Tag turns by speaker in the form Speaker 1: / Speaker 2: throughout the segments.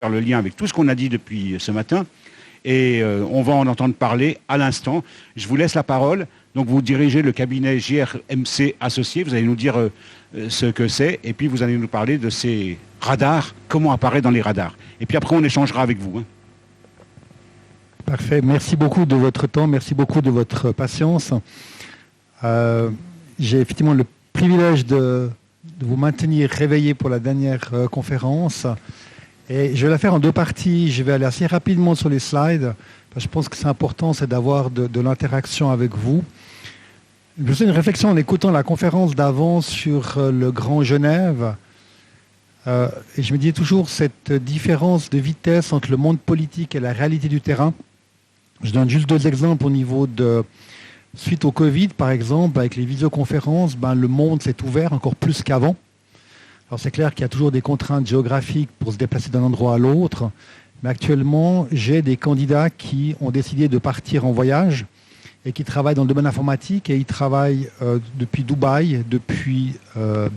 Speaker 1: faire le lien avec tout ce qu'on a dit depuis ce matin. Et on va en entendre parler à l'instant. Je vous laisse la parole. Donc vous dirigez le cabinet JRMC Associés. Vous allez nous dire ce que c'est. Et puis vous allez nous parler de ces radars, comment apparaît dans les radars. Et puis après on échangera avec vous.
Speaker 2: Parfait. Merci beaucoup de votre temps. Merci beaucoup de votre patience. J'ai effectivement le privilège de vous maintenir réveillé pour la dernière conférence. Et je vais la faire en deux parties. Je vais aller assez rapidement sur les slides. Parce que je pense que c'est important, c'est d'avoir de l'interaction avec vous. Je faisais une réflexion en écoutant la conférence d'avant sur le Grand Genève. Et je me disais toujours cette différence de vitesse entre le monde politique et la réalité du terrain. Je donne juste deux exemples au niveau de... Suite au Covid, par exemple, avec les visioconférences, le monde s'est ouvert encore plus qu'avant. Alors c'est clair qu'il y a toujours des contraintes géographiques pour se déplacer d'un endroit à l'autre, mais actuellement, j'ai des candidats qui ont décidé de partir en voyage et qui travaillent dans le domaine informatique et ils travaillent depuis Dubaï, depuis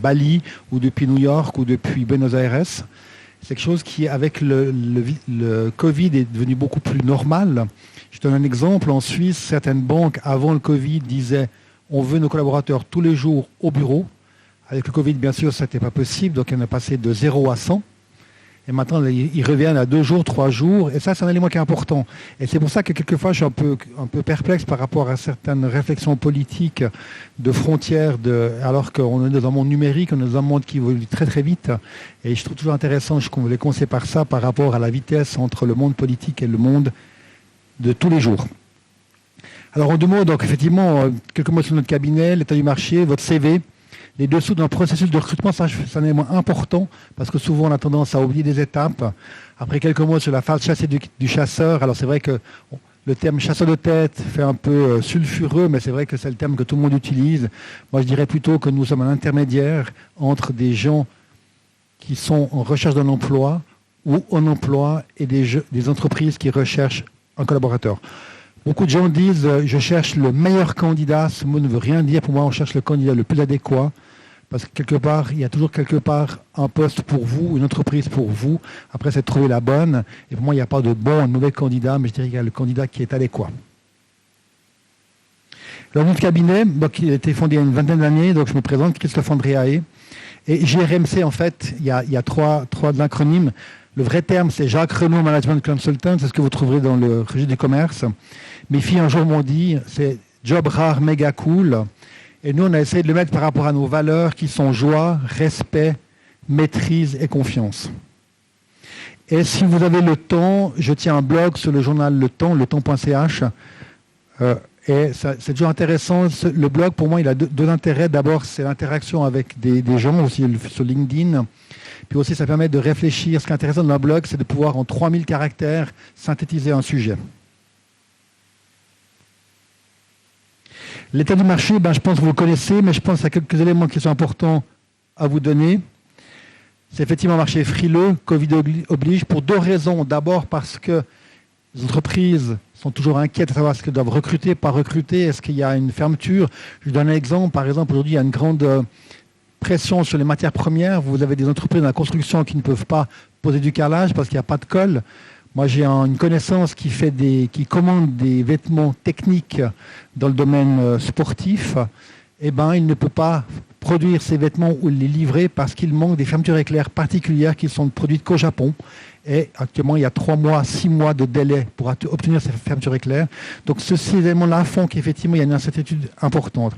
Speaker 2: Bali ou depuis New York ou depuis Buenos Aires. C'est quelque chose qui, avec le Covid, est devenu beaucoup plus normal. Je donne un exemple. En Suisse, certaines banques, avant le Covid, disaient « on veut nos collaborateurs tous les jours au bureau ». Avec le Covid, bien sûr, ça n'était pas possible, donc on est passé de 0 à 100. Et maintenant, ils reviennent à 2 jours, 3 jours. Et ça, c'est un élément qui est important. Et c'est pour ça que quelquefois, je suis un peu perplexe par rapport à certaines réflexions politiques de frontières, alors qu'on est dans un monde numérique, on est dans un monde qui évolue très très vite. Et je trouve toujours intéressant, je les conseille par ça, par rapport à la vitesse entre le monde politique et le monde de tous les jours. Alors en deux mots, donc effectivement, quelques mots sur notre cabinet, l'état du marché, votre CV. Les dessous d'un processus de recrutement, ça c'est un élément important parce que souvent on a tendance à oublier des étapes. Après quelques mots sur la phase chassée du chasseur. Alors c'est vrai que le terme chasseur de tête fait un peu sulfureux, mais c'est vrai que c'est le terme que tout le monde utilise. Moi je dirais plutôt que nous sommes un intermédiaire entre des gens qui sont en recherche d'un emploi ou en emploi et des entreprises qui recherchent un collaborateur. Beaucoup de gens disent « je cherche le meilleur candidat ». Ce mot ne veut rien dire. Pour moi, on cherche le candidat le plus adéquat. Parce que quelque part, il y a toujours quelque part un poste pour vous, une entreprise pour vous. Après, c'est de trouver la bonne. Et pour moi, il n'y a pas de bon ou de mauvais candidat, mais je dirais qu'il y a le candidat qui est adéquat. Alors, notre cabinet, donc, il a été fondé il y a une vingtaine d'années. Donc, je me présente, Christophe Andréaé. Et JRMC, en fait, il y a trois acronymes. Le vrai terme, c'est Jacques Renaud Management Consultant. C'est ce que vous trouverez dans le registre du commerce. Mes filles un jour m'ont dit, c'est job rare, méga cool. Et nous, on a essayé de le mettre par rapport à nos valeurs qui sont joie, respect, maîtrise et confiance. Et si vous avez le temps, je tiens un blog sur le journal Le Temps, letemps.ch. Et c'est toujours intéressant. Le blog, pour moi, il a deux intérêts. D'abord, c'est l'interaction avec des gens, aussi sur LinkedIn. Puis aussi, ça permet de réfléchir. Ce qui est intéressant dans un blog, c'est de pouvoir, en 3000 caractères, synthétiser un sujet. L'état du marché, je pense que vous le connaissez, mais je pense qu'il y a quelques éléments qui sont importants à vous donner. C'est effectivement un marché frileux, Covid oblige, pour deux raisons. D'abord parce que les entreprises sont toujours inquiètes à savoir ce qu'elles doivent recruter, pas recruter, est-ce qu'il y a une fermeture. Je donne un exemple. Par exemple, aujourd'hui, il y a une grande pression sur les matières premières. Vous avez des entreprises dans la construction qui ne peuvent pas poser du carrelage parce qu'il n'y a pas de colle. Moi, j'ai une connaissance qui commande des vêtements techniques dans le domaine sportif. Il ne peut pas produire ces vêtements ou les livrer parce qu'il manque des fermetures éclairs particulières qui sont produites qu'au Japon. Et actuellement, il y a 3 mois, 6 mois de délai pour obtenir ces fermetures éclairs. Donc, ces éléments-là font qu'effectivement, il y a une incertitude importante.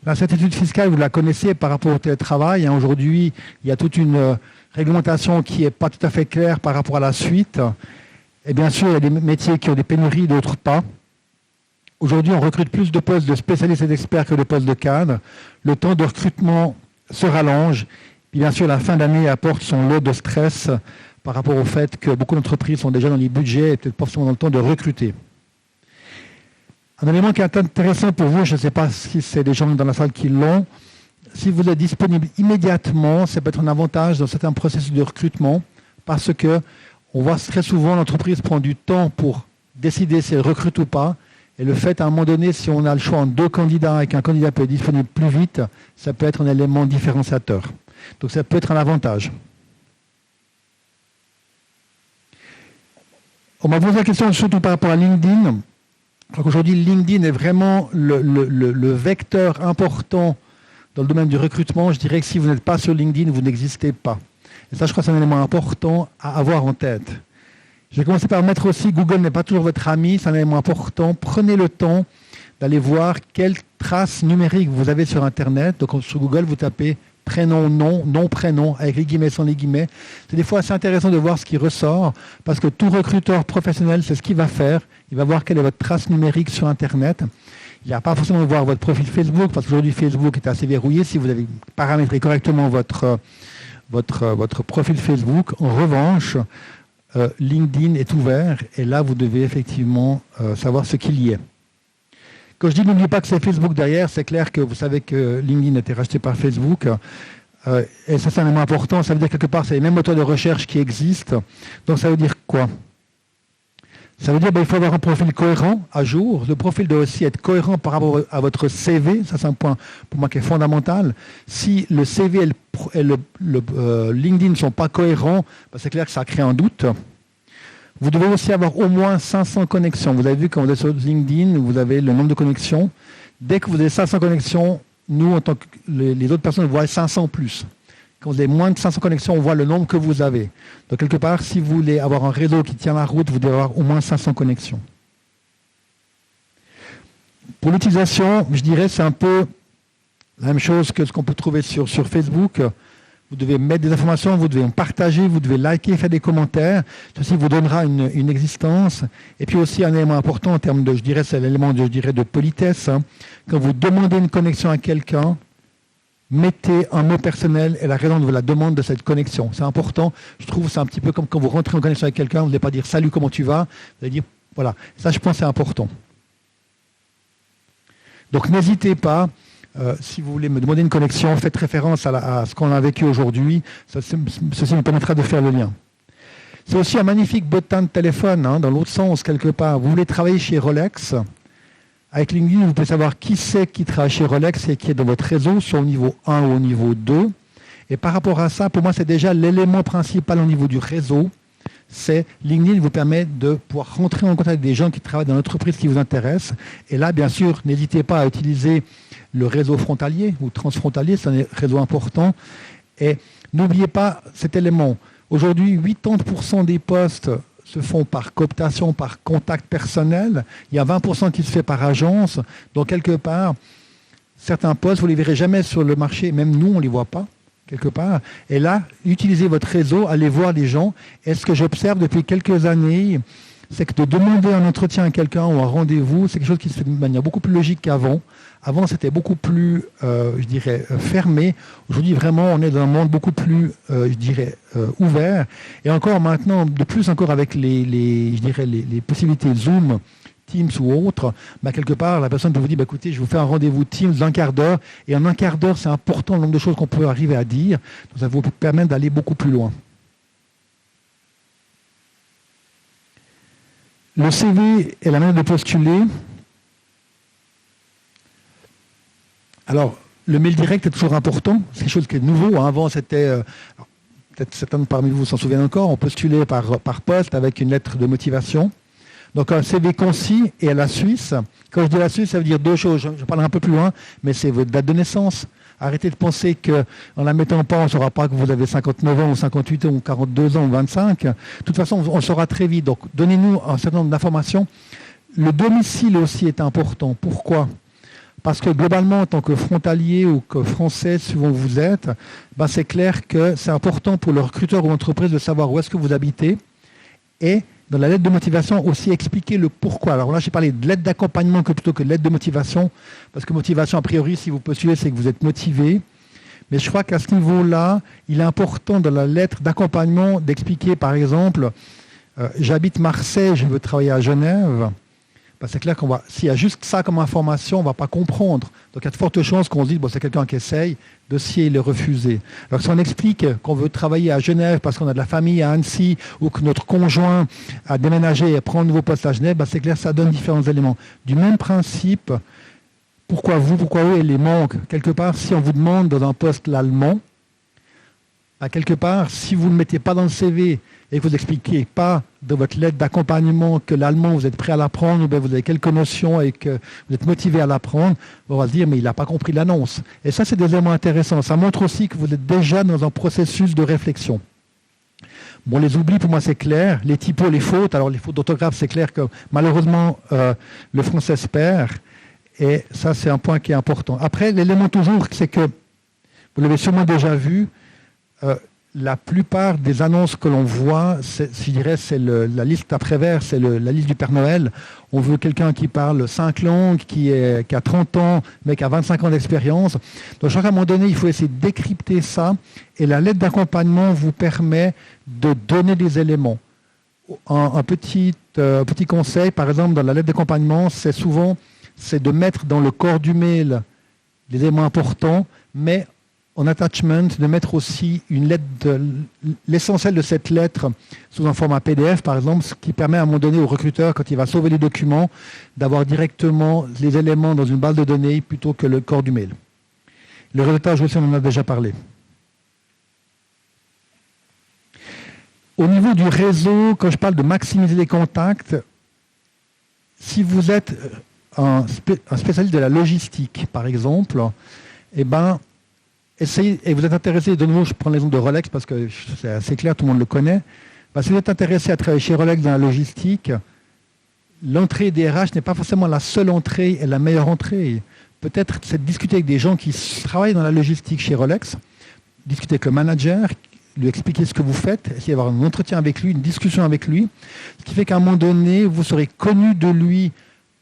Speaker 2: L'incertitude fiscale, vous la connaissez par rapport au télétravail. Aujourd'hui, il y a toute une réglementation qui n'est pas tout à fait claire par rapport à la suite. Et bien sûr, il y a des métiers qui ont des pénuries, d'autres pas. Aujourd'hui, on recrute plus de postes de spécialistes et d'experts que de postes de cadres. Le temps de recrutement se rallonge. Puis bien sûr, la fin d'année apporte son lot de stress par rapport au fait que beaucoup d'entreprises sont déjà dans les budgets et peut-être pas forcément dans le temps de recruter. Un élément qui est intéressant pour vous, je ne sais pas si c'est des gens dans la salle qui l'ont, si vous êtes disponible immédiatement, ça peut être un avantage dans certains processus de recrutement parce que on voit très souvent l'entreprise prend du temps pour décider si elle recrute ou pas. Et le fait, à un moment donné, si on a le choix entre 2 candidats et qu'un candidat peut être disponible plus vite, ça peut être un élément différenciateur. Donc ça peut être un avantage. On m'a posé la question surtout par rapport à LinkedIn. Aujourd'hui, LinkedIn est vraiment le vecteur important dans le domaine du recrutement. Je dirais que si vous n'êtes pas sur LinkedIn, vous n'existez pas. Et ça, je crois que c'est un élément important à avoir en tête. Je vais commencer par mettre aussi, Google n'est pas toujours votre ami, c'est un élément important. Prenez le temps d'aller voir quelles traces numériques vous avez sur Internet. Donc sur Google, vous tapez prénom, nom, nom, prénom, avec les guillemets, sans les guillemets. C'est des fois assez intéressant de voir ce qui ressort, parce que tout recruteur professionnel, c'est ce qu'il va faire. Il va voir quelle est votre trace numérique sur Internet. Il n'y a pas forcément de voir votre profil Facebook, parce qu'aujourd'hui, Facebook est assez verrouillé si vous avez paramétré correctement votre profil Facebook. En revanche, LinkedIn est ouvert, et là, vous devez effectivement savoir ce qu'il y est. Quand je dis n'oubliez pas que c'est Facebook derrière, c'est clair que vous savez que LinkedIn a été racheté par Facebook. Et ça, c'est un élément important. Ça veut dire quelque part, c'est les mêmes moteurs de recherche qui existent. Donc, ça veut dire quoi? Ça veut dire qu'il faut avoir un profil cohérent, à jour. Le profil doit aussi être cohérent par rapport à votre CV. Ça, c'est un point pour moi qui est fondamental. Si le CV et le LinkedIn ne sont pas cohérents, c'est clair que ça crée un doute. Vous devez aussi avoir au moins 500 connexions. Vous avez vu quand vous êtes sur LinkedIn, vous avez le nombre de connexions. Dès que vous avez 500 connexions, nous, en tant que les autres personnes, voient 500 plus. Quand vous avez moins de 500 connexions, on voit le nombre que vous avez. Donc, quelque part, si vous voulez avoir un réseau qui tient la route, vous devez avoir au moins 500 connexions. Pour l'utilisation, je dirais c'est un peu la même chose que ce qu'on peut trouver sur Facebook. Vous devez mettre des informations, vous devez en partager, vous devez liker, faire des commentaires. Ceci vous donnera une existence. Et puis aussi un élément important en termes de, je dirais, c'est l'élément de politesse. Quand vous demandez une connexion à quelqu'un, mettez un mot personnel et la raison de la demande de cette connexion. C'est important. Je trouve que c'est un petit peu comme quand vous rentrez en connexion avec quelqu'un, vous n'allez pas dire salut, comment tu vas? Vous allez dire voilà. Ça, je pense que c'est important. Donc n'hésitez pas. Si vous voulez me demander une connexion, faites référence à ce qu'on a vécu aujourd'hui. Ceci me permettra de faire le lien. C'est aussi un magnifique bottin de téléphone, dans l'autre sens, quelque part. Vous voulez travailler chez Rolex. Avec LinkedIn, vous pouvez savoir qui c'est qui travaille chez Rolex et qui est dans votre réseau, soit au niveau 1 ou au niveau 2. Et par rapport à ça, pour moi, c'est déjà l'élément principal au niveau du réseau. C'est LinkedIn vous permet de pouvoir rentrer en contact avec des gens qui travaillent dans l'entreprise qui vous intéresse. Et là, bien sûr, n'hésitez pas à utiliser le réseau frontalier ou transfrontalier, c'est un réseau important. Et n'oubliez pas cet élément. Aujourd'hui, 80% des postes se font par cooptation, par contact personnel. Il y a 20% qui se fait par agence. Donc, quelque part, certains postes, vous ne les verrez jamais sur le marché. Même nous, on ne les voit pas, quelque part. Et là, utilisez votre réseau, allez voir les gens. Et ce que j'observe depuis quelques années, c'est que de demander un entretien à quelqu'un ou un rendez-vous, c'est quelque chose qui se fait de manière beaucoup plus logique qu'avant. Avant, c'était beaucoup plus, fermé. Aujourd'hui, vraiment, on est dans un monde beaucoup plus, ouvert. Et encore maintenant, de plus encore avec les possibilités Zoom, Teams ou autres, quelque part, la personne peut vous dire, écoutez, je vous fais un rendez-vous Teams d'un quart d'heure. Et en un quart d'heure, c'est important le nombre de choses qu'on peut arriver à dire. Donc, ça vous permet d'aller beaucoup plus loin. Le CV est la manière de postuler. Alors, le mail direct est toujours important. C'est quelque chose qui est nouveau. Avant, c'était, peut-être certains parmi vous s'en souviennent encore, on postulait par poste avec une lettre de motivation. Donc, un CV concis et à la Suisse. Quand je dis la Suisse, ça veut dire deux choses. Je parlerai un peu plus loin, mais c'est votre date de naissance. Arrêtez de penser qu'en la mettant pas, on ne saura pas que vous avez 59 ans ou 58 ans ou 42 ans ou 25. De toute façon, on le saura très vite. Donc, donnez-nous un certain nombre d'informations. Le domicile aussi est important. Pourquoi ? Parce que globalement, en tant que frontalier ou que français, suivant où vous êtes, c'est clair que c'est important pour le recruteur ou l'entreprise de savoir où est-ce que vous habitez. Et dans la lettre de motivation, aussi expliquer le pourquoi. Alors là, j'ai parlé de lettre d'accompagnement plutôt que de lettre de motivation. Parce que motivation, a priori, si vous postulez, c'est que vous êtes motivé. Mais je crois qu'à ce niveau-là, il est important dans la lettre d'accompagnement d'expliquer, par exemple, j'habite Marseille, je veux travailler à Genève. C'est clair s'il y a juste ça comme information, on ne va pas comprendre. Donc il y a de fortes chances qu'on se dise, c'est quelqu'un qui essaye, dossier il est refusé. Alors si on explique qu'on veut travailler à Genève parce qu'on a de la famille à Annecy ou que notre conjoint a déménagé et prend un nouveau poste à Genève, c'est clair, ça donne différents éléments. Du même principe, pourquoi eux et les manques? Quelque part, si on vous demande dans un poste l'allemand, quelque part, si vous ne le mettez pas dans le CV et que vous n'expliquez pas dans votre lettre d'accompagnement que l'allemand, vous êtes prêt à l'apprendre, ou bien vous avez quelques notions et que vous êtes motivé à l'apprendre, on va se dire, mais il n'a pas compris l'annonce. Et ça, c'est des éléments intéressants. Ça montre aussi que vous êtes déjà dans un processus de réflexion. Bon, les oublis, pour moi, c'est clair. Les typos, les fautes. Alors, les fautes d'orthographe, c'est clair que malheureusement, le français se perd. Et ça, c'est un point qui est important. Après, l'élément toujours, c'est que, vous l'avez sûrement déjà vu, la plupart des annonces que l'on voit, je dirais, c'est la liste après-vert, c'est la liste du Père Noël. On veut quelqu'un qui parle 5 langues, qui a 30 ans, mais qui a 25 ans d'expérience. Donc, je crois qu'à un moment donné, il faut essayer de décrypter ça. Et la lettre d'accompagnement vous permet de donner des éléments. Un petit conseil, par exemple, dans la lettre d'accompagnement, c'est de mettre dans le corps du mail les éléments importants, mais en attachment, de mettre aussi une lettre, l'essentiel de cette lettre sous un format PDF, par exemple, ce qui permet à un moment donné au recruteur, quand il va sauver les documents, d'avoir directement les éléments dans une base de données plutôt que le corps du mail. Le réseautage aussi, on en a déjà parlé. Au niveau du réseau, quand je parle de maximiser les contacts, si vous êtes un spécialiste de la logistique, par exemple, eh ben, essayez, et vous êtes intéressé, de nouveau, je prends l'exemple de Rolex parce que c'est assez clair, tout le monde le connaît. Ben, si vous êtes intéressé à travailler chez Rolex dans la logistique, l'entrée des RH n'est pas forcément la seule entrée et la meilleure entrée. Peut-être c'est de discuter avec des gens qui travaillent dans la logistique chez Rolex, discuter avec le manager, lui expliquer ce que vous faites, essayer d'avoir un entretien avec lui, une discussion avec lui, ce qui fait qu'à un moment donné, vous serez connu de lui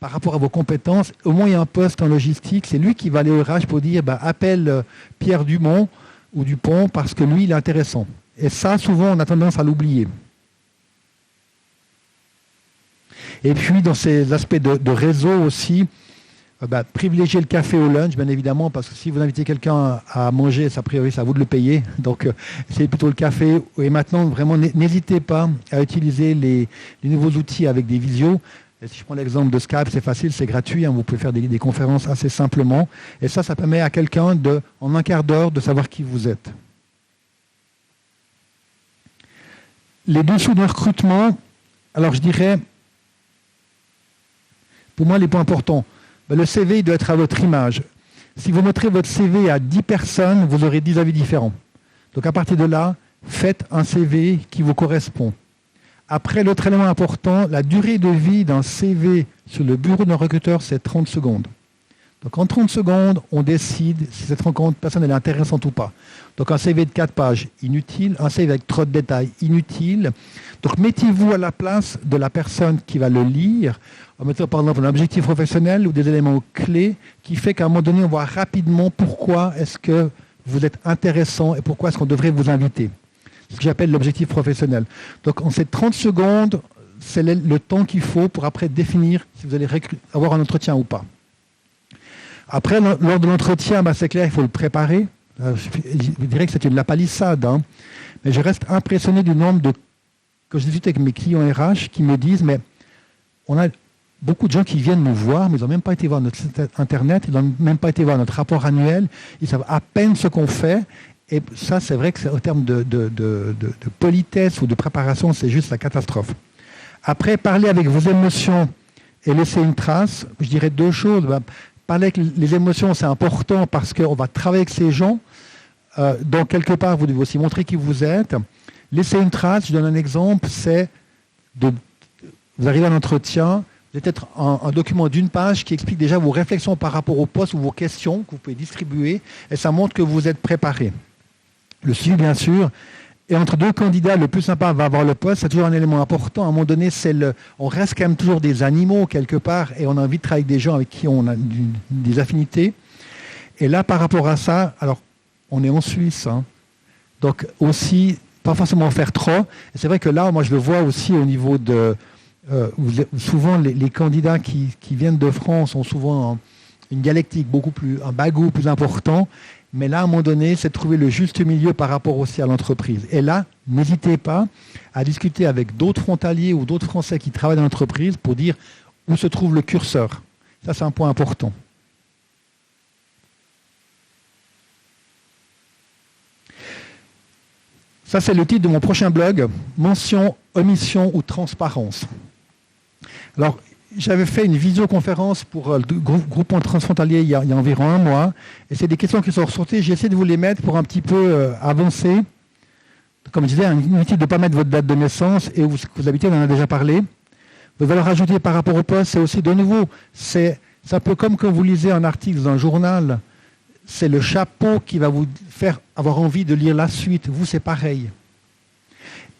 Speaker 2: par rapport à vos compétences. Au moins, il y a un poste en logistique, c'est lui qui va aller au RH pour dire appelle Pierre Dumont ou Dupont parce que lui, il est intéressant. Et ça, souvent, on a tendance à l'oublier. Et puis, dans ces aspects de réseau aussi, privilégier le café au lunch, bien évidemment, parce que si vous invitez quelqu'un à manger, a priori, c'est à vous de le payer. Donc, c'est plutôt le café. Et maintenant, vraiment, n'hésitez pas à utiliser les nouveaux outils avec des visios. Et si je prends l'exemple de Skype, c'est facile, c'est gratuit. Vous pouvez faire des conférences assez simplement. Et ça permet à quelqu'un, en un quart d'heure, de savoir qui vous êtes. Les dessous de recrutement, alors je dirais, pour moi, les points importants. Le CV doit être à votre image. Si vous montrez votre CV à 10 personnes, vous aurez 10 avis différents. Donc à partir de là, faites un CV qui vous correspond. Après, l'autre élément important, la durée de vie d'un CV sur le bureau d'un recruteur, c'est 30 secondes. Donc en 30 secondes, on décide si cette rencontre personnelle est intéressante ou pas. Donc un CV de 4 pages, inutile. Un CV avec trop de détails, inutile. Donc mettez-vous à la place de la personne qui va le lire, en mettant par exemple un objectif professionnel ou des éléments clés qui fait qu'à un moment donné, on voit rapidement pourquoi est-ce que vous êtes intéressant et pourquoi est-ce qu'on devrait vous inviter. C'est ce que j'appelle l'objectif professionnel. Donc en ces 30 secondes, c'est le temps qu'il faut pour après définir si vous allez avoir un entretien ou pas. Après, lors de l'entretien, c'est clair, il faut le préparer. Je dirais que c'est une lapalissade, mais je reste impressionné du nombre que je discute avec mes clients RH qui me disent, mais on a beaucoup de gens qui viennent nous voir, mais ils n'ont même pas été voir notre site internet, ils n'ont même pas été voir notre rapport annuel, ils savent à peine ce qu'on fait. Et ça, c'est vrai que c'est, en termes de politesse ou de préparation, c'est juste la catastrophe. Après, parler avec vos émotions et laisser une trace, je dirais 2 choses. Parler avec les émotions, c'est important parce qu'on va travailler avec ces gens. Donc, quelque part, vous devez aussi montrer qui vous êtes. Laisser une trace, je donne un exemple, c'est vous arrivez à un entretien, vous avez peut-être un document d'1 page qui explique déjà vos réflexions par rapport au poste ou vos questions que vous pouvez distribuer, et ça montre que vous êtes préparé. Le suivi, bien sûr. Et entre 2 candidats, le plus sympa va avoir le poste. C'est toujours un élément important. À un moment donné, on reste quand même toujours des animaux quelque part et on a envie de travailler avec des gens avec qui on a des affinités. Et là, par rapport à ça, alors, on est en Suisse. Donc aussi, pas forcément en faire trop. Et c'est vrai que là, moi, je le vois aussi au niveau de... souvent, les candidats qui viennent de France ont souvent une dialectique un bagou plus important. Mais là, à un moment donné, c'est de trouver le juste milieu par rapport aussi à l'entreprise. Et là, n'hésitez pas à discuter avec d'autres frontaliers ou d'autres Français qui travaillent dans l'entreprise pour dire où se trouve le curseur. Ça, c'est un point important. Ça, c'est le titre de mon prochain blog, mention, omission ou transparence. Alors, j'avais fait une visioconférence pour le groupement transfrontalier il y a environ un mois, et c'est des questions qui sont ressorties. J'ai essayé de vous les mettre pour un petit peu avancer. Comme je disais, inutile de ne pas mettre votre date de naissance et où vous habitez, on en a déjà parlé. Votre valeur ajoutée par rapport au poste, c'est aussi de nouveau, c'est un peu comme quand vous lisez un article dans un journal, c'est le chapeau qui va vous faire avoir envie de lire la suite. Vous, c'est pareil.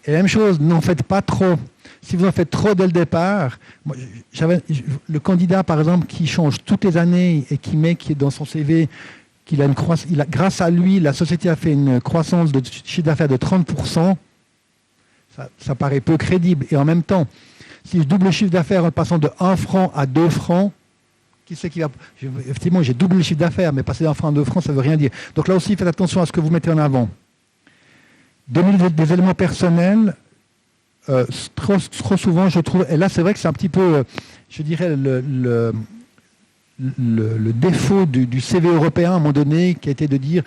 Speaker 2: Et la même chose, n'en faites pas trop. Si vous en faites trop dès le départ, le candidat, par exemple, qui change toutes les années et qui met dans son CV grâce à lui, la société a fait une croissance de chiffre d'affaires de 30%, ça paraît peu crédible. Et en même temps, si je double le chiffre d'affaires en passant de 1 franc à 2 francs, qui c'est qui va... Effectivement, j'ai doublé le chiffre d'affaires, mais passer d'1 franc à 2 francs, ça ne veut rien dire. Donc là aussi, faites attention à ce que vous mettez en avant. Donner des éléments personnels, trop souvent, je trouve... Et là, c'est vrai que c'est un petit peu, je dirais, le défaut du CV européen, à un moment donné, qui a été de dire,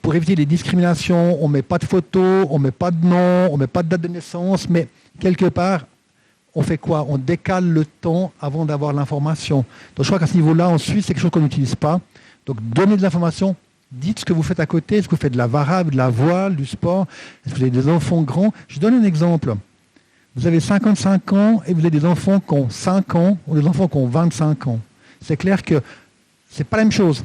Speaker 2: pour éviter les discriminations, on ne met pas de photo, on ne met pas de nom, on ne met pas de date de naissance, mais quelque part, on fait quoi? On décale le temps avant d'avoir l'information. Donc je crois qu'à ce niveau-là, en Suisse, c'est quelque chose qu'on n'utilise pas. Donc donnez de l'information, dites ce que vous faites à côté, est-ce que vous faites de la varave, de la voile, du sport, est-ce que vous avez des enfants grands? Je donne un exemple. Vous avez 55 ans et vous avez des enfants qui ont 5 ans ou des enfants qui ont 25 ans. C'est clair que ce n'est pas la même chose.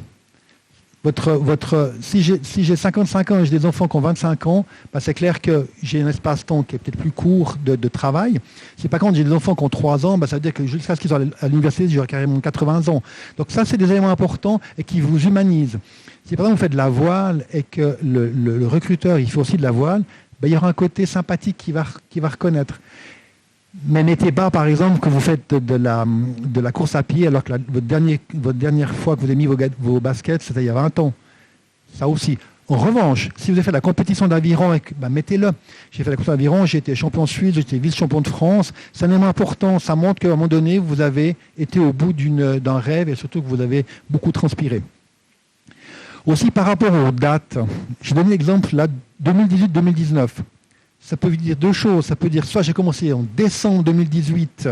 Speaker 2: Si j'ai 55 ans et j'ai des enfants qui ont 25 ans, bah c'est clair que j'ai un espace-temps qui est peut-être plus court de travail. Si par contre j'ai des enfants qui ont 3 ans, bah ça veut dire que jusqu'à ce qu'ils soient à l'université, j'aurai carrément 80 ans. Donc ça, c'est des éléments importants et qui vous humanisent. Si par exemple vous faites de la voile et que le recruteur il fait aussi de la voile, bah, il y aura un côté sympathique qui va reconnaître. Mais mettez pas, par exemple, que vous faites de la course à pied alors que votre dernière fois que vous avez mis vos baskets, c'était il y a 20 ans. Ça aussi. En revanche, si vous avez fait de la compétition d'aviron, mettez-le. J'ai fait la course d'aviron, j'ai été champion suisse, j'ai été vice-champion de France. C'est un élément important. Ça montre qu'à un moment donné, vous avez été au bout d'un rêve et surtout que vous avez beaucoup transpiré. Aussi, par rapport aux dates, je donne l'exemple là, 2018-2019. Ça peut dire deux choses. Ça peut dire soit j'ai commencé en décembre 2018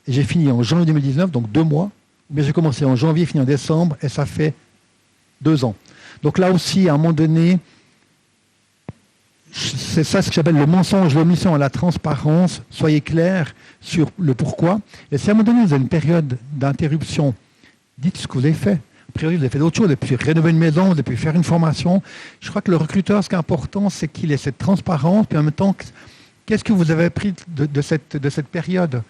Speaker 2: et j'ai fini en janvier 2019, donc 2 mois, ou bien j'ai commencé en janvier, fini en décembre et ça fait 2 ans. Donc là aussi, à un moment donné, c'est ça ce que j'appelle le mensonge, l'omission et la transparence. Soyez clairs sur le pourquoi. Et si à un moment donné, vous avez une période d'interruption, dites ce que vous avez fait. A priori, vous avez fait d'autres choses, vous avez pu rénover une maison, vous avez pu faire une formation. Je crois que le recruteur, ce qui est important, c'est qu'il ait cette transparence, puis en même temps, qu'est-ce que vous avez appris de cette période?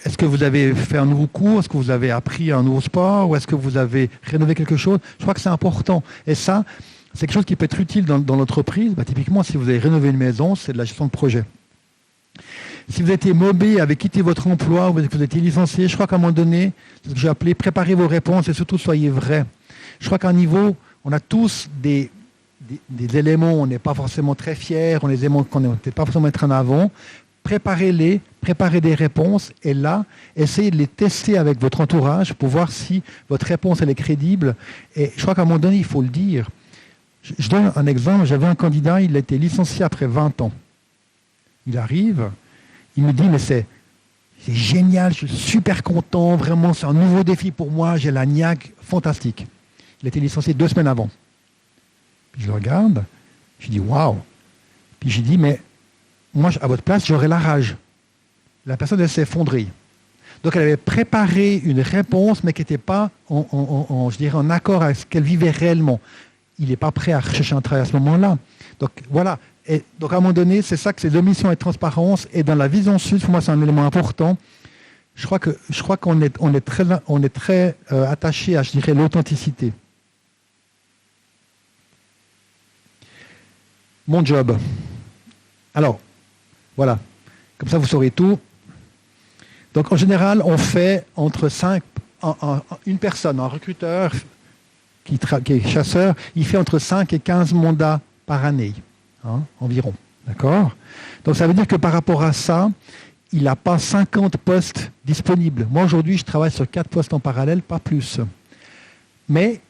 Speaker 2: Est-ce que vous avez fait un nouveau cours? Est-ce que vous avez appris un nouveau sport? Ou est-ce que vous avez rénové quelque chose? Je crois que c'est important. Et ça, c'est quelque chose qui peut être utile dans l'entreprise. Typiquement, si vous avez rénové une maison, c'est de la gestion de projet. Si vous étiez mobile, avez quitté votre emploi, ou que vous étiez licencié, je crois qu'à un moment donné, c'est ce que j'ai appelé préparez vos réponses et surtout soyez vrais. Je crois qu'à un niveau, on a tous des éléments où on n'est pas forcément très fiers, on a des éléments qu'on ne peut pas forcément mettre en avant. Préparez-les, préparez des réponses et là, essayez de les tester avec votre entourage pour voir si votre réponse elle est crédible. Et je crois qu'à un moment donné, il faut le dire. Je donne un exemple, j'avais un candidat, il a été licencié après 20 ans. Il arrive, il me dit, mais c'est génial, je suis super content, vraiment, c'est un nouveau défi pour moi, j'ai la niaque, fantastique. Il a été licencié 2 semaines avant. Puis je le regarde, je dis, waouh. Puis j'ai dit, mais moi, à votre place, j'aurais la rage. La personne, elle s'est effondrée. Donc, elle avait préparé une réponse, mais qui n'était pas je dirais, en accord avec ce qu'elle vivait réellement. Il n'est pas prêt à rechercher un travail à ce moment-là. Donc, voilà. Et donc, à un moment donné, c'est ça que c'est l'omission et transparence. Et dans la vision sud, pour moi, c'est un élément important. Je crois qu'on est très attaché à, je dirais, l'authenticité. Mon job. Alors, voilà. Comme ça, vous saurez tout. Donc, en général, on fait entre 5... une personne, un recruteur qui est chasseur, il fait entre 5 et 15 mandats par année. Environ. D'accord? Donc ça veut dire que par rapport à ça, il n'a pas 50 postes disponibles. Moi aujourd'hui, je travaille sur 4 postes en parallèle, pas plus. Mais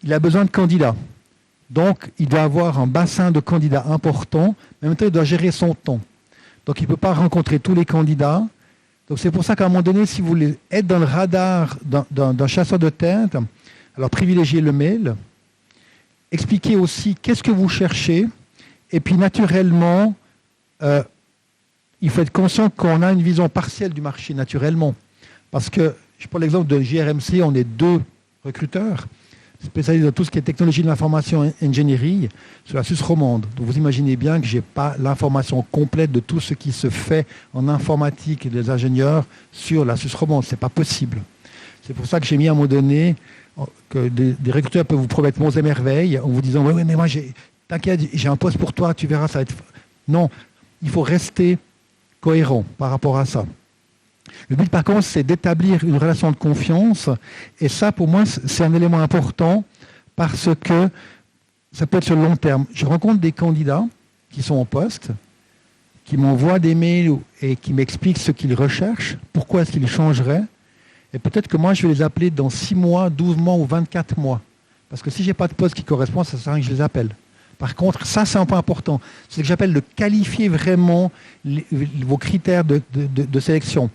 Speaker 2: il a besoin de candidats. Donc, il doit avoir un bassin de candidats important, mais en même temps, il doit gérer son temps. Donc, il ne peut pas rencontrer tous les candidats. Donc, c'est pour ça qu'à un moment donné, si vous voulez être dans le radar d'un chasseur de tête, alors privilégiez le mail. Expliquez aussi qu'est-ce que vous cherchez. Et puis, naturellement, il faut être conscient qu'on a une vision partielle du marché, naturellement. Parce que, je prends l'exemple de JRMC, on est 2 recruteurs spécialisés dans tout ce qui est technologie de l'information et ingénierie sur la Suisse romande. Donc vous imaginez bien que je n'ai pas l'information complète de tout ce qui se fait en informatique et des ingénieurs sur la Suisse romande. Ce n'est pas possible. C'est pour ça que j'ai mis à un moment donné que des recruteurs peuvent vous promettre monts et merveilles en vous disant « Oui, mais moi, t'inquiète, j'ai un poste pour toi, tu verras, ça va être... » Non, il faut rester cohérent par rapport à ça. Le but, par contre, c'est d'établir une relation de confiance. Et ça, pour moi, c'est un élément important parce que ça peut être sur le long terme. Je rencontre des candidats qui sont en poste, qui m'envoient des mails et qui m'expliquent ce qu'ils recherchent, pourquoi est-ce qu'ils changeraient. Et peut-être que moi, je vais les appeler dans 6 mois, 12 mois ou 24 mois. Parce que si je n'ai pas de poste qui correspond, ça sert à rien que je les appelle. Par contre, ça, c'est un point important. C'est ce que j'appelle de qualifier vraiment vos critères de sélection.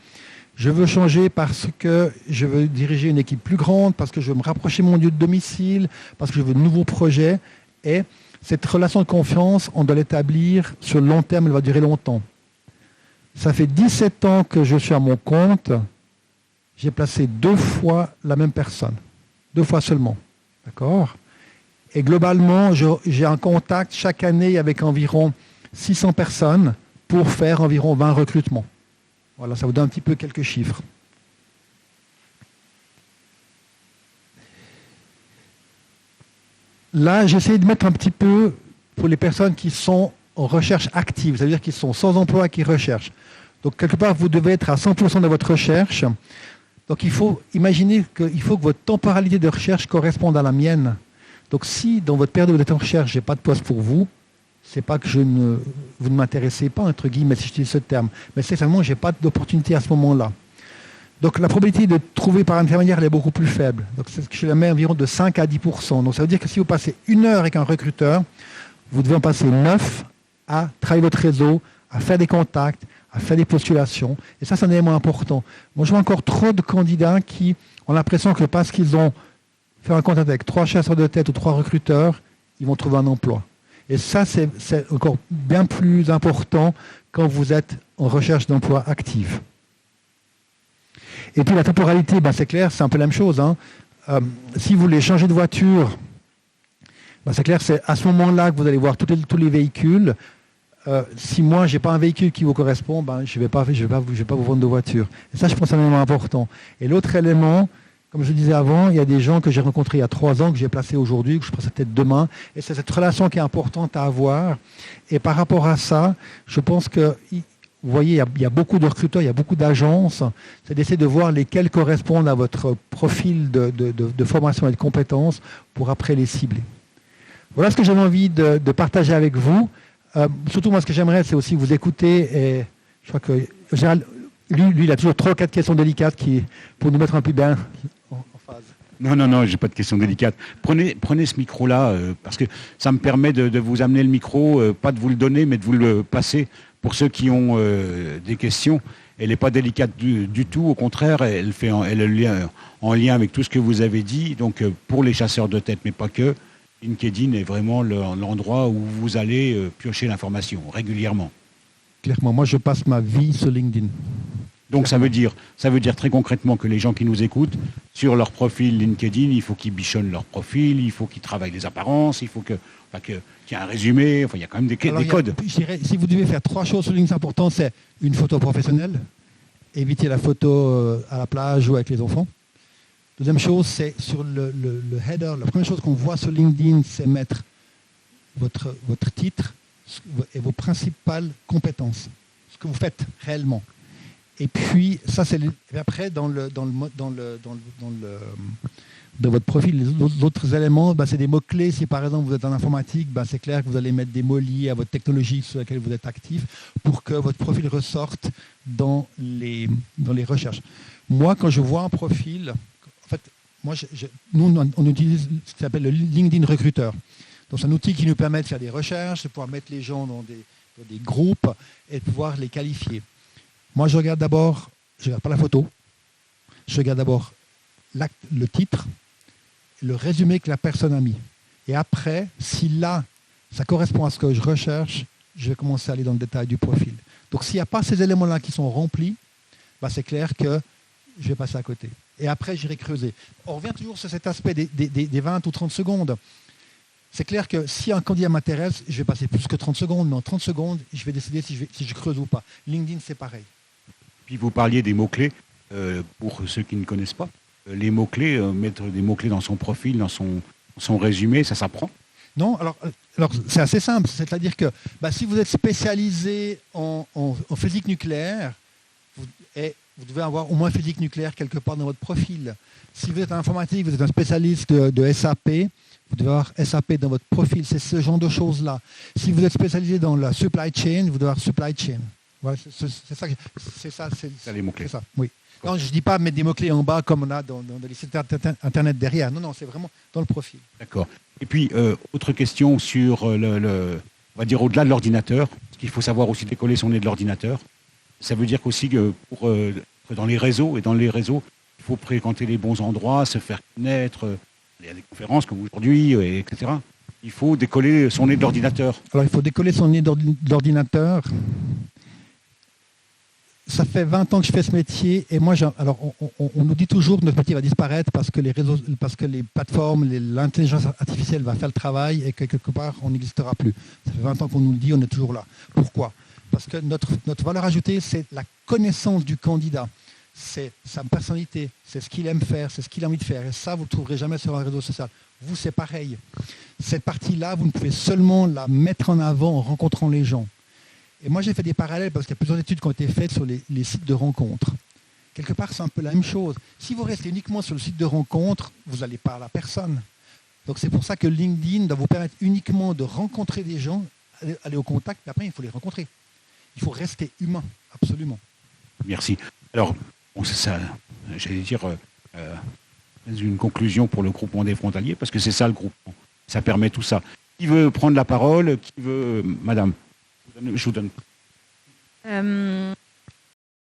Speaker 2: Je veux changer parce que je veux diriger une équipe plus grande, parce que je veux me rapprocher de mon lieu de domicile, parce que je veux de nouveaux projets. Et cette relation de confiance, on doit l'établir sur le long terme, elle va durer longtemps. Ça fait 17 ans que je suis à mon compte. J'ai placé 2 fois la même personne. 2 fois seulement. D'accord ? Et globalement, j'ai un contact chaque année avec environ 600 personnes pour faire environ 20 recrutements. Voilà, ça vous donne un petit peu quelques chiffres. Là, j'essaie de mettre un petit peu pour les personnes qui sont en recherche active, c'est-à-dire qui sont sans emploi et qui recherchent. Donc, quelque part, vous devez être à 100% de votre recherche. Donc, il faut imaginer qu'il faut que votre temporalité de recherche corresponde à la mienne. Donc, si dans votre période où vous êtes en recherche, je n'ai pas de poste pour vous, c'est pas que vous ne m'intéressez pas, entre guillemets, si j'utilise ce terme, mais c'est seulement que je n'ai pas d'opportunité à ce moment-là. Donc la probabilité de trouver par intermédiaire elle est beaucoup plus faible. Donc c'est ce que je la mets environ de 5 à 10%. Donc ça veut dire que si vous passez 1 heure avec un recruteur, vous devez en passer 9 à travailler votre réseau, à faire des contacts, à faire des postulations. Et ça, c'est un élément important. Moi, je vois encore trop de candidats qui ont l'impression que parce qu'ils ont fait un contact avec 3 chasseurs de tête ou 3 recruteurs, ils vont trouver un emploi. Et ça, c'est encore bien plus important quand vous êtes en recherche d'emploi active. Et puis la temporalité, c'est clair, c'est un peu la même chose. Si vous voulez changer de voiture, c'est clair, c'est à ce moment-là que vous allez voir tous les véhicules. Si moi, je n'ai pas un véhicule qui vous correspond, je ne vais pas vous vendre de voiture. Et ça, je pense que c'est un élément important. Et l'autre élément, comme je le disais avant, il y a des gens que j'ai rencontrés il y a 3 ans, que j'ai placés aujourd'hui, que je pense peut-être demain. Et c'est cette relation qui est importante à avoir. Et par rapport à ça, je pense que, vous voyez, il y a beaucoup de recruteurs, il y a beaucoup d'agences. C'est d'essayer de voir lesquelles correspondent à votre profil de formation et de compétences pour après les cibler. Voilà ce que j'avais envie de partager avec vous. Surtout, moi, ce que j'aimerais, c'est aussi vous écouter. Et je crois que, en général, lui, il a toujours 3 ou 4 questions délicates pour nous mettre un peu bien en phase.
Speaker 1: Non, j'ai pas de questions délicates. Prenez ce micro-là, parce que ça me permet de vous amener le micro, pas de vous le donner, mais de vous le passer pour ceux qui ont des questions. Elle n'est pas délicate du tout, au contraire, elle est en lien avec tout ce que vous avez dit. Donc, pour les chasseurs de tête, mais pas que, LinkedIn est vraiment l'endroit où vous allez piocher l'information régulièrement.
Speaker 2: Clairement, moi, je passe ma vie sur LinkedIn.
Speaker 1: Donc ça veut dire très concrètement que les gens qui nous écoutent, sur leur profil LinkedIn, il faut qu'ils bichonnent leur profil, il faut qu'ils travaillent les apparences, il faut qu'il y ait un résumé, il y a quand même des codes.
Speaker 2: Je dirais, si vous devez faire 3 choses sur LinkedIn, c'est important, c'est une photo professionnelle, éviter la photo à la plage ou avec les enfants. Deuxième chose, c'est sur le header. La première chose qu'on voit sur LinkedIn, c'est mettre votre titre et vos principales compétences, ce que vous faites réellement. Et puis, ça, c'est après, dans votre profil, les autres éléments, c'est des mots-clés. Si, par exemple, vous êtes en informatique, c'est clair que vous allez mettre des mots liés à votre technologie sur laquelle vous êtes actif pour que votre profil ressorte dans les recherches. Moi, quand je vois un profil, en fait, nous, on utilise ce qui s'appelle le LinkedIn recruteur. Donc c'est un outil qui nous permet de faire des recherches, de pouvoir mettre les gens dans des groupes et de pouvoir les qualifier. Moi, je regarde d'abord, je ne regarde pas la photo, je regarde d'abord le titre, le résumé que la personne a mis. Et après, si là, ça correspond à ce que je recherche, je vais commencer à aller dans le détail du profil. Donc s'il n'y a pas ces éléments-là qui sont remplis, c'est clair que je vais passer à côté. Et après, j'irai creuser. On revient toujours sur cet aspect des 20 ou 30 secondes. C'est clair que si un candidat m'intéresse, je vais passer plus que 30 secondes, mais en 30 secondes, je vais décider si je creuse ou pas. LinkedIn, c'est pareil.
Speaker 1: Puis vous parliez des mots-clés, pour ceux qui ne connaissent pas. Les mots-clés, mettre des mots-clés dans son profil, dans son résumé, ça s'apprend?
Speaker 2: Non, alors c'est assez simple. C'est-à-dire que si vous êtes spécialisé en physique nucléaire, vous devez avoir au moins physique nucléaire quelque part dans votre profil. Si vous êtes en informatique, vous êtes un spécialiste de SAP, vous devez avoir SAP dans votre profil. C'est ce genre de choses-là. Si vous êtes spécialisé dans la supply chain, vous devez avoir supply chain. Voilà, c'est ça
Speaker 1: les mots-clés.
Speaker 2: C'est ça, oui. Non, je ne dis pas mettre des mots-clés en bas comme on a dans les sites Internet derrière. Non, c'est vraiment dans le profil.
Speaker 1: D'accord. Et puis, autre question sur on va dire au-delà de l'ordinateur, parce qu'il faut savoir aussi décoller son nez de l'ordinateur. Ça veut dire qu'aussi que dans les réseaux, il faut fréquenter les bons endroits, se faire connaître. Il y a des conférences comme aujourd'hui, etc. Il faut décoller son nez de l'ordinateur.
Speaker 2: Alors, il faut décoller son nez de l'ordinateur. Ça fait 20 ans que je fais ce métier et moi, on nous dit toujours que notre métier va disparaître parce que les plateformes, l'intelligence artificielle va faire le travail et que quelque part, on n'existera plus. Ça fait 20 ans qu'on nous le dit, on est toujours là. Pourquoi ? Parce que notre valeur ajoutée, c'est la connaissance du candidat. C'est sa personnalité, c'est ce qu'il aime faire, c'est ce qu'il a envie de faire. Et ça, vous ne le trouverez jamais sur un réseau social. Vous, c'est pareil. Cette partie-là, vous ne pouvez seulement la mettre en avant en rencontrant les gens. Et moi, j'ai fait des parallèles parce qu'il y a plusieurs études qui ont été faites sur les sites de rencontres. Quelque part, c'est un peu la même chose. Si vous restez uniquement sur le site de rencontre, vous n'allez pas à la personne. Donc, c'est pour ça que LinkedIn doit vous permettre uniquement de rencontrer des gens, aller au contact, mais après, il faut les rencontrer. Il faut rester humain, absolument.
Speaker 1: Merci. Alors, c'est ça, j'allais dire, une conclusion pour le groupement des frontaliers, parce que c'est ça le groupement. Ça permet tout ça. Qui veut prendre la parole? Qui veut... Madame, je vous donne.